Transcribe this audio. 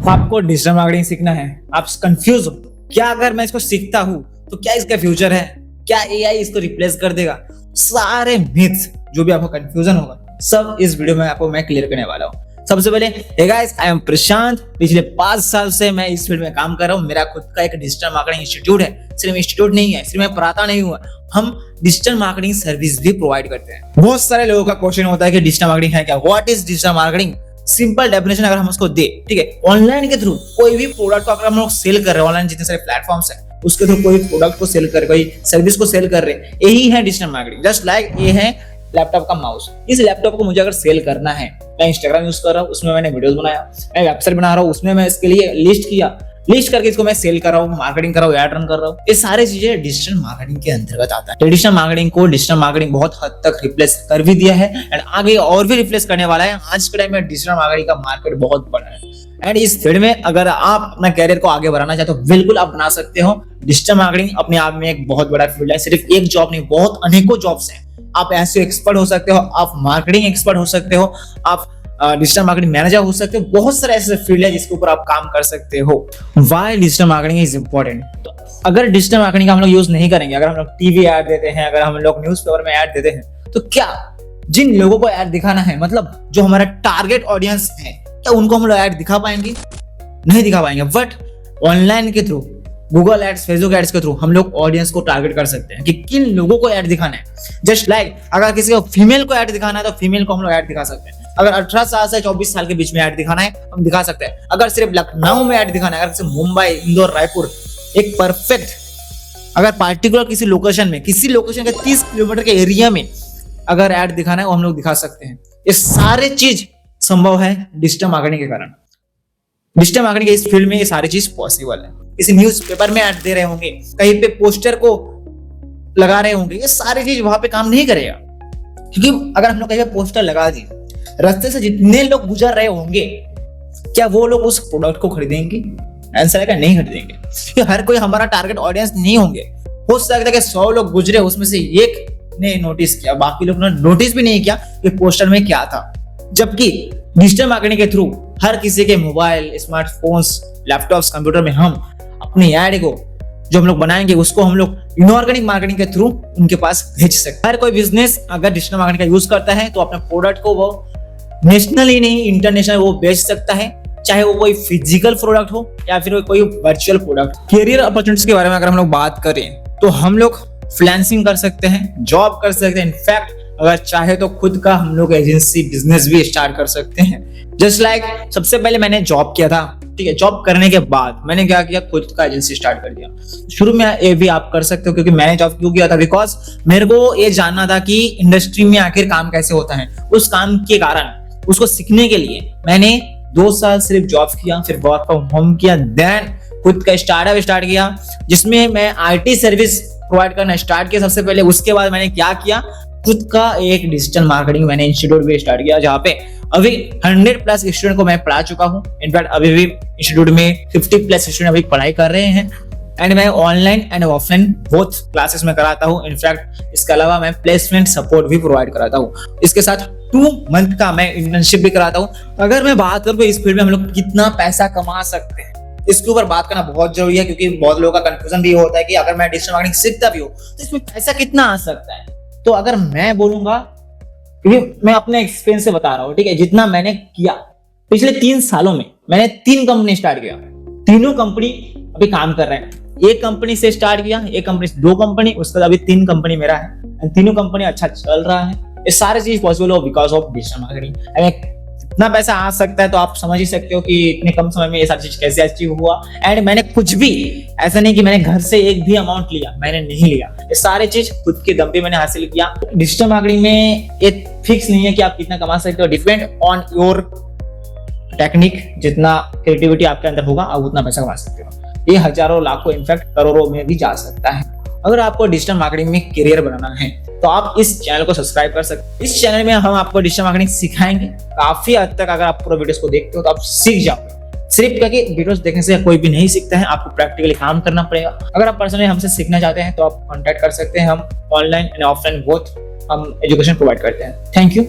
आपको digital marketing सीखना है, आप कंफ्यूज हो क्या, अगर मैं इसको सीखता हूँ तो क्या इसका फ्यूचर है, क्या एआई इसको रिप्लेस कर देगा, सारे मिथ्स जो भी आपको कंफ्यूजन होगा सब इस वीडियो में आपको मैं क्लियर करने वाला हूँ। सबसे पहले हे गाइस, आई एम प्रशांत। पिछले 5 साल से मैं इस फील्ड में काम कर रहा हूँ। मेरा खुद का एक डिजिटल मार्केटिंग इंस्टीट्यूट है। सिर्फ इंस्टीट्यूट नहीं है, सिर्फ मैं पढ़ाता नहीं हूँ, हम डिजिटल मार्केटिंग सर्विस भी प्रोवाइड करते हैं। बहुत सारे लोगों का क्वेश्चन होता है कि डिजिटल मार्केटिंग है क्या, what is digital marketing. Simple definition अगर हम उसको दे, ठीक है, ऑनलाइन के थ्रू कोई भी प्रोडक्ट को अगर हम लोग सेल कर रहे हैं, ऑनलाइन जितने सारे प्लेटफॉर्म्स हैं उसके थ्रू कोई प्रोडक्ट को सेल कर रहे, कोई सर्विस को सेल कर रहे, यही है डिजिटल मार्केटिंग। जस्ट लाइक ये है लैपटॉप का माउस। इस लैपटॉप को मुझे अगर सेल करना है, मैं इंस्टाग्राम यूज कर रहा हूँ, उसमें मैंने वीडियोस बनाया, मैं वेबसाइट बना रहा हूँ, उसमें मैं इसके लिए लिस्ट किया, लिस्ट करके इसको मैं सेल कर रहा हूँ, मार्केटिंग कर रहा हूँ, एड रन कर रहा हूँ, ये सारी चीजें डिजिटल मार्केटिंग के अंतर्गत आता है। ट्रेडिशनल मार्केटिंग को डिजिटल मार्केटिंग बहुत हद तक रिप्लेस कर भी दिया है एंड आगे और भी रिप्लेस करने वाला है। आज के टाइम में डिजिटल मार्केटिंग का मार्केट बहुत बड़ा है एंड इस फील्ड में अगर आप अपना कैरियर को आगे बढ़ाना चाहते हो, बिल्कुल आप बना सकते हो। डिजिटल मार्केटिंग अपने आप में एक बहुत बड़ा फील्ड है, सिर्फ एक जॉब नहीं, बहुत अनेकों जॉब्स हैं। आप ऐसे एक्सपर्ट हो सकते हो, आप मार्केटिंग एक्सपर्ट हो सकते हो, आप डिजिटल मार्केटिंग मैनेजर हो सकते हो। बहुत सारे ऐसे फील्ड है जिसके ऊपर आप काम कर सकते हो। Why digital marketing is important. तो अगर डिजिटल मार्केटिंग का हम लोग यूज नहीं करेंगे, अगर हम लोग टीवी ऐड देते हैं, अगर हम लोग न्यूज़पेपर में ऐड देते हैं, तो क्या जिन लोगों को ऐड दिखाना है, मतलब जो हमारा टारगेट ऑडियंस है, क्या उनको हम लोग ऐड दिखा पाएंगे? नहीं दिखा पाएंगे। बट ऑनलाइन के through, Google ads, Facebook ads के थ्रू हम लोग ऑडियंस को टारगेट कर सकते हैं कि किन लोगों को ऐड दिखाना है। जस्ट लाइक अगर किसी को फीमेल को ऐड दिखाना है तो फीमेल को हम लोग ऐड दिखा सकते हैं। अगर 18 साल से 24 साल के बीच में ऐड दिखाना है हम दिखा सकते हैं। अगर सिर्फ लखनऊ में ऐड दिखाना है, अगर सिर्फ मुंबई, इंदौर, रायपुर, एक परफेक्ट अगर पार्टिकुलर किसी लोकेशन में, किसी लोकेशन के 30 किलोमीटर के एरिया में अगर ऐड दिखाना है वो हम लोग दिखा सकते हैं। ये सारे चीज संभव है डिजिटल मार्केटिंग के कारण। डिजिटल मार्केटिंग के इस फील्ड में ये सारी चीज पॉसिबल है। किसी न्यूज़पेपर में ऐड दे रहे होंगे, कहीं पे पोस्टर को लगा रहे होंगे, ये सारी चीज वहां पे काम नहीं करेगा। क्योंकि अगर हम लोग कहीं पे पोस्टर लगा दिए, रास्ते से जितने लोग गुजर रहे होंगे, क्या वो लोग उस प्रोडक्ट को खरीदेंगे? आंसर है कि नहीं खरीदेंगे। क्योंकि हर कोई हमारा टारगेट ऑडियंस नहीं होंगे। हो सकता है कि 100 लोग गुजरे, उसमें से एक ने नोटिस किया, बाकी लोग ने नोटिस भी नहीं किया कि पोस्टर में क्या था। जबकि डिजिटल मार्केटिंग के थ्रू हर किसी के मोबाइल, स्मार्टफोन्स, लैपटॉप्स, कंप्यूटर में हम अपनी ऐड को जो हम लोग बनाएंगे उसको हम लोग इनऑर्गेनिक मार्केटिंग के थ्रू उनके पास भेज सकते हैं। हर कोई बिजनेस अगर डिजिटल मार्केटिंग का यूज करता है तो अपने प्रोडक्ट को वो नेशनल ही नहीं, इंटरनेशनल वो बेच सकता है, चाहे वो कोई फिजिकल प्रोडक्ट हो या फिर कोई वर्चुअल प्रोडक्ट। कैरियर अपॉर्चुनिटीज के बारे में अगर हम लोग बात करें तो हम लोग फ्रीलांसिंग कर सकते हैं, जॉब कर सकते हैं, इनफैक्ट अगर चाहे तो खुद का हम लोग एजेंसी बिजनेस भी स्टार्ट कर सकते हैं। जस्ट लाइक सबसे पहले मैंने जॉब किया था, ठीक है, जॉब करने के बाद मैंने क्या किया, खुद का एजेंसी स्टार्ट कर दिया। शुरू में ये भी आप कर सकते हो, क्योंकि मैंने जॉब क्यों किया था, बिकॉज मेरे को ये जानना था कि इंडस्ट्री में आखिर काम कैसे होता है। उस काम के कारण उसको सीखने के लिए मैंने 2 साल सिर्फ जॉब किया, फिर वर्क फ्रॉम होम किया, देन खुद का स्टार्टअप स्टार्ट किया जिसमें मैं आईटी सर्विस प्रोवाइड करना स्टार्ट किया सबसे पहले। उसके बाद मैंने क्या किया, खुद का एक डिजिटल मार्केटिंग मैंने इंस्टीट्यूट भी स्टार्ट किया, जहाँ पे अभी 100+ स्टूडेंट को मैं पढ़ा चुका हूँ। इनफैक्ट अभी भी इंस्टीट्यूट में 50+ स्टूडेंट अभी पढ़ाई कर रहे हैं एंड मैं online and offline both classes में कराता हूँ। इनफैक्ट इसके अलावा मैं प्लेसमेंट सपोर्ट भी प्रोवाइड कराता हूँ। इसके साथ 2 मंथ का मैं इंटर्नशिप भी कराता हूँ। अगर मैं बात करूँ इस फील्ड में हम लोग कितना पैसा कमा सकते हैं, इसके ऊपर बात करना बहुत जरूरी है, क्योंकि बहुत लोगों का कंफ्यूजन भी होता है कि अगर मैं डिजिटल मार्केटिंग सीखता भी हूँ तो इसमें पैसा कितना आ सकता है। तो अगर मैं बोलूंगा, क्योंकि मैं अपने एक्सपीरियंस से बता रहा हूँ, ठीक है, जितना मैंने किया पिछले 3 सालों में, मैंने 3 कंपनी स्टार्ट किया, तीनों कंपनी अभी काम कर रहे हैं। एक कंपनी से स्टार्ट किया, एक कंपनी से 2 कंपनी, उसके बाद अभी 3 कंपनी मेरा है, तीनों कंपनी अच्छा चल रहा है। ये सारे चीज पॉसिबल हो बिकॉज ऑफ डिजिटल मार्केटिंग। इतना पैसा आ सकता है तो आप समझ ही सकते हो कि इतने कम समय में ये सारी चीज कैसे अचीव हुआ। एंड मैंने कुछ भी ऐसा नहीं कि मैंने घर से एक भी अमाउंट लिया, मैंने नहीं लिया, ये सारे चीज खुद के दम पे मैंने हासिल किया। डिजिटल मार्केटिंग में ये फिक्स नहीं है कि आप कितना कमा सकते हो, डिपेंड ऑन योर टेक्निक। जितना क्रिएटिविटी आपके अंदर होगा आप उतना पैसा कमा सकते हो। ये हजारों, लाखों, इनफैक्ट करोड़ों में भी जा सकता है। अगर आपको डिजिटल मार्केटिंग में करियर बनाना है तो आप इस चैनल को सब्सक्राइब कर सकते हैं। इस चैनल में हम आपको डिजिटल मार्केटिंग सिखाएंगे काफी हद तक। अगर आप पूरा वीडियोस को देखते हो तो आप सीख जाओगे। सिर्फ क्योंकि वीडियोस देखने से कोई भी नहीं सीखता है, आपको प्रैक्टिकली काम करना पड़ेगा। अगर आप पर्सनली हमसे सीखना चाहते हैं तो आप कॉन्टैक्ट कर सकते हैं। हम ऑनलाइन एंड ऑफलाइन बोथ हम एजुकेशन प्रोवाइड करते हैं। Thank you.